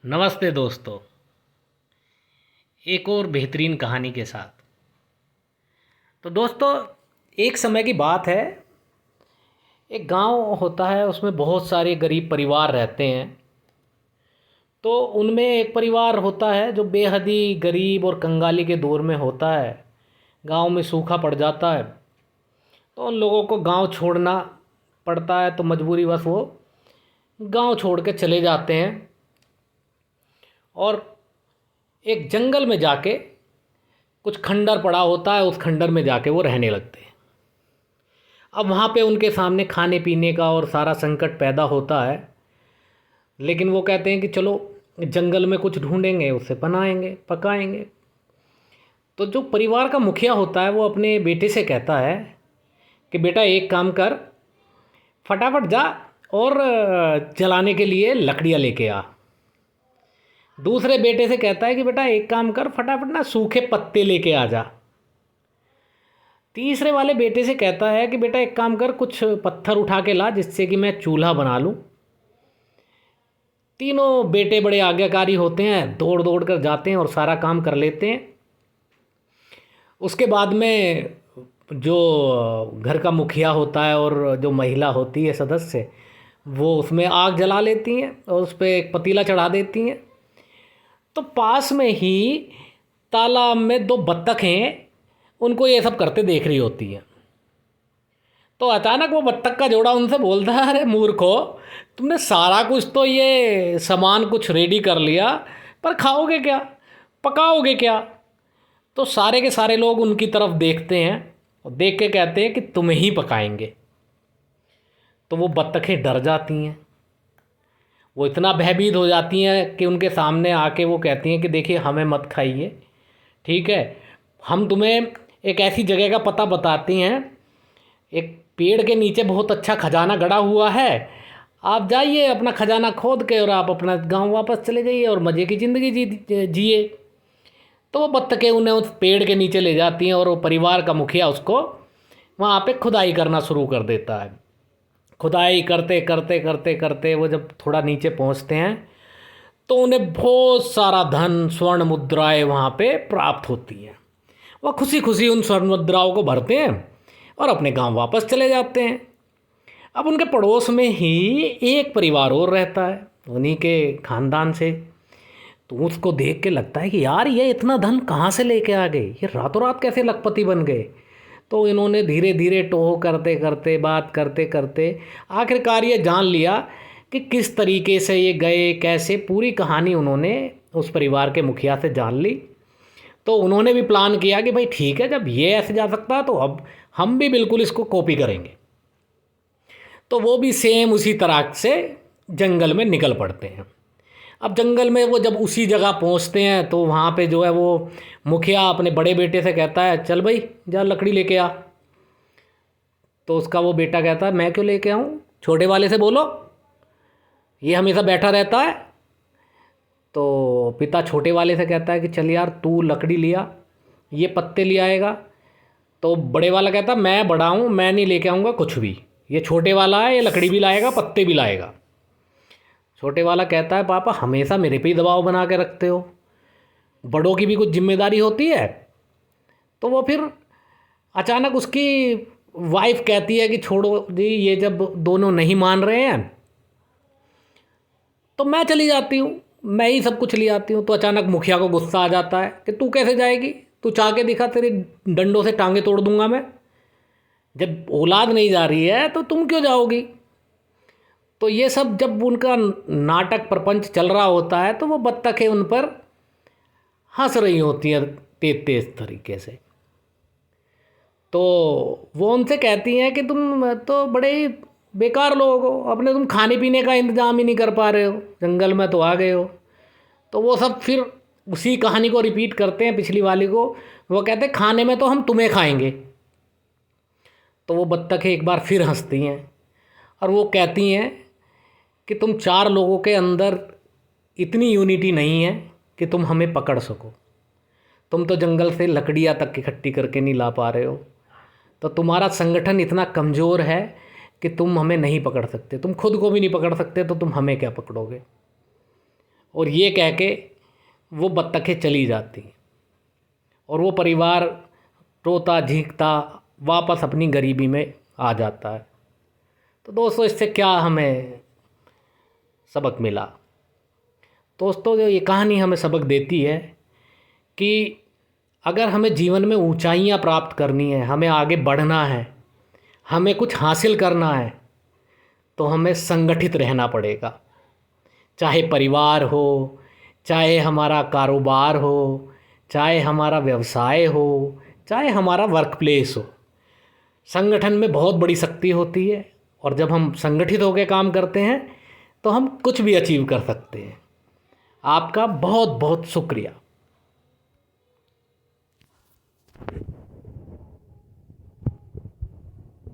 नमस्ते दोस्तों। एक और बेहतरीन कहानी के साथ। तो दोस्तों, एक समय की बात है। एक गांव होता है, उसमें बहुत सारे गरीब परिवार रहते हैं। तो उनमें एक परिवार होता है जो बेहद ही गरीब और कंगाली के दौर में होता है। गांव में सूखा पड़ जाता है, तो उन लोगों को गांव छोड़ना पड़ता है। तो मजबूरीवश वो गांव छोड़ के चले जाते हैं और एक जंगल में जाके, कुछ खंडर पड़ा होता है, उस खंडर में जाके वो रहने लगते हैं। अब वहाँ पे उनके सामने खाने पीने का और सारा संकट पैदा होता है। लेकिन वो कहते हैं कि चलो जंगल में कुछ ढूंढेंगे, उससे बनाएंगे पकाएंगे। तो जो परिवार का मुखिया होता है वो अपने बेटे से कहता है कि बेटा एक काम कर, फटाफट जा और जलाने के लिए लकड़ियाँ लेके आ। दूसरे बेटे से कहता है कि बेटा एक काम कर, फटाफट ना सूखे पत्ते लेके आ जा। तीसरे वाले बेटे से कहता है कि बेटा एक काम कर, कुछ पत्थर उठा के ला जिससे कि मैं चूल्हा बना लूँ। तीनों बेटे बड़े आज्ञाकारी होते हैं, दौड़ दौड़ कर जाते हैं और सारा काम कर लेते हैं। उसके बाद में जो घर का मुखिया होता है और जो महिला होती है सदस्य, वो उसमें आग जला लेती हैं और उस पर एक पतीला चढ़ा देती हैं। तो पास में ही तालाब में दो बत्तखें उनको ये सब करते देख रही होती हैं। तो अचानक वो बत्तख का जोड़ा उनसे बोलता है, अरे मूर्खो, तुमने सारा कुछ तो ये सामान कुछ रेडी कर लिया, पर खाओगे क्या, पकाओगे क्या? तो सारे के सारे लोग उनकी तरफ देखते हैं और देख के कहते हैं कि तुम ही पकाएंगे। तो वो बत्तखें डर जाती हैं, वो इतना भयभीत हो जाती हैं कि उनके सामने आके वो कहती हैं कि देखिए हमें मत खाइए, ठीक है, हम तुम्हें एक ऐसी जगह का पता बताती हैं। एक पेड़ के नीचे बहुत अच्छा खजाना गड़ा हुआ है, आप जाइए अपना खजाना खोद के और आप अपना गांव वापस चले जाइए और मज़े की ज़िंदगी जिए। तो वो बत्तखें उन्हें उस पेड़ के नीचे ले जाती हैं और वो परिवार का मुखिया उसको वहाँ पे खुदाई करना शुरू कर देता है। खुदाई करते करते करते करते वो जब थोड़ा नीचे पहुँचते हैं तो उन्हें बहुत सारा धन, स्वर्ण मुद्राएं वहाँ पे प्राप्त होती हैं। वह खुशी खुशी उन स्वर्ण मुद्राओं को भरते हैं और अपने गांव वापस चले जाते हैं। अब उनके पड़ोस में ही एक परिवार और रहता है, उन्हीं के खानदान से। तो उसको देख के लगता है कि यार ये इतना धन कहाँ से लेके आ गए, ये रातों रात कैसे लखपति बन गए। तो इन्होंने धीरे धीरे टोह करते करते, बात करते करते आखिरकार ये जान लिया कि किस तरीके से ये गए, कैसे, पूरी कहानी उन्होंने उस परिवार के मुखिया से जान ली। तो उन्होंने भी प्लान किया कि भाई ठीक है, जब ये ऐसे जा सकता है तो अब हम भी बिल्कुल इसको कॉपी करेंगे। तो वो भी सेम उसी तरह से जंगल में निकल पड़ते हैं। अब जंगल में वो जब उसी जगह पहुंचते हैं तो वहाँ पे जो है वो मुखिया अपने बड़े बेटे से कहता है, चल भाई जा लकड़ी लेके आ। तो उसका वो बेटा कहता है, मैं क्यों लेके आऊँ, छोटे वाले से बोलो, ये हमेशा बैठा रहता है। तो पिता छोटे वाले से कहता है कि चल यार तू लकड़ी लिया, ये पत्ते ले आएगा। तो बड़े वाला कहता है, मैं बड़ा हूँ, मैं नहीं लेके आऊँगा कुछ भी, ये छोटे वाला है, ये लकड़ी भी लाएगा, पत्ते भी लाएगा। छोटे वाला कहता है, पापा हमेशा मेरे पे ही दबाव बना के रखते हो, बड़ों की भी कुछ जिम्मेदारी होती है। तो वो फिर अचानक उसकी वाइफ कहती है कि छोड़ो जी, ये जब दोनों नहीं मान रहे हैं तो मैं चली जाती हूँ, मैं ही सब कुछ ले आती हूँ। तो अचानक मुखिया को गुस्सा आ जाता है कि तू कैसे जाएगी, तू चाह के दिखा, तेरी डंडों से टांगे तोड़ दूंगा मैं। जब औलाद नहीं जा रही है तो तुम क्यों जाओगी। तो ये सब जब उनका नाटक प्रपंच चल रहा होता है तो वो बत्तखें उन पर हंस रही होती हैं तेज तेज तरीके से। तो वो उनसे कहती हैं कि तुम तो बड़े ही बेकार लोग हो, अपने तुम खाने पीने का इंतज़ाम ही नहीं कर पा रहे हो, जंगल में तो आ गए हो। तो वो सब फिर उसी कहानी को रिपीट करते हैं पिछली वाली को। वो कहते हैं खाने में तो हम तुम्हें खाएंगे। तो वो बत्तखें एक बार फिर हंसती हैं और वो कहती हैं कि तुम चार लोगों के अंदर इतनी यूनिटी नहीं है कि तुम हमें पकड़ सको, तुम तो जंगल से लकड़ियाँ तक इकट्ठी करके नहीं ला पा रहे हो, तो तुम्हारा संगठन इतना कमज़ोर है कि तुम हमें नहीं पकड़ सकते, तुम खुद को भी नहीं पकड़ सकते तो तुम हमें क्या पकड़ोगे। और ये कह के वो बत्तखें चली जाती हैं और वो परिवार रोता झींकता वापस अपनी गरीबी में आ जाता है। तो दोस्तों, इससे क्या हमें सबक मिला? दोस्तों, जो ये कहानी हमें सबक देती है कि अगर हमें जीवन में ऊंचाइयां प्राप्त करनी है, हमें आगे बढ़ना है, हमें कुछ हासिल करना है, तो हमें संगठित रहना पड़ेगा। चाहे परिवार हो, चाहे हमारा कारोबार हो, चाहे हमारा व्यवसाय हो, चाहे हमारा वर्क प्लेस हो, संगठन में बहुत बड़ी शक्ति होती है। और जब हम संगठित होकर काम करते हैं तो हम कुछ भी अचीव कर सकते हैं। आपका बहुत बहुत शुक्रिया।